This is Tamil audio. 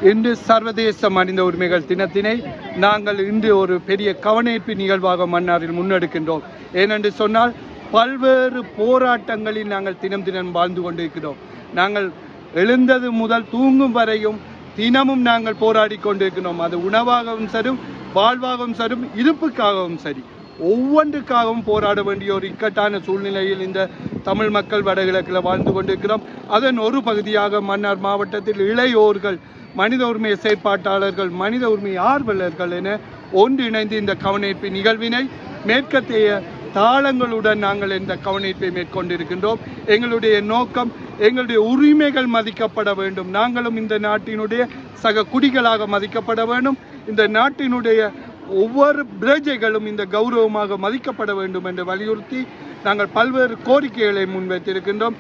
இன்று சர்வதேச மனித உரிமைகள் தினத்தினை நாங்கள் இன்று ஒரு பெரிய கவனஈர்ப்பு நிகழ்வாக மன்னாரில் முன்னெடுக்கின்றோம். ஏனென்று சொன்னால் பல்வேறு போராட்டங்களில் நாங்கள் தினம் தினம் வாழ்ந்து கொண்டிருக்கிறோம். நாங்கள் எழுந்தது முதல் தூங்கும் வரையும் தினமும் நாங்கள் போராடி கொண்டிருக்கிறோம். அது உணவாகவும் சரி, வாழ்வாகவும் சரி, இருப்புக்காகவும் சரி, ஒவ்வொன்றுக்காகவும் போராட வேண்டிய ஒரு இக்கட்டான சூழ்நிலையில் இந்த தமிழ் மக்கள் வடகிழக்கில் வாழ்ந்து கொண்டிருக்கிறோம். அதன் ஒரு பகுதியாக மன்னார் மாவட்டத்தில் இளையோர்கள், மனித உரிமை செயற்பாட்டாளர்கள், மனித உரிமை ஆர்வலர்கள் என ஒன்றிணைந்து இந்த கவனஈர்ப்பு நிகழ்வினை மேற்கத்திய தாளங்களுடன் நாங்கள் இந்த கவனஈர்ப்பை மேற்கொண்டிருக்கின்றோம். எங்களுடைய நோக்கம் எங்களுடைய உரிமைகள் மதிக்கப்பட வேண்டும். நாங்களும் இந்த நாட்டினுடைய சக குடிகளாக மதிக்கப்பட வேண்டும். இந்த நாட்டினுடைய ஒவ்வொரு பிரஜைகளும் இந்த கௌரவமாக மதிக்கப்பட வேண்டும் என்று வலியுறுத்தி நாங்கள் பல்வேறு கோரிக்கைகளை முன்வைத்திருக்கின்றோம்.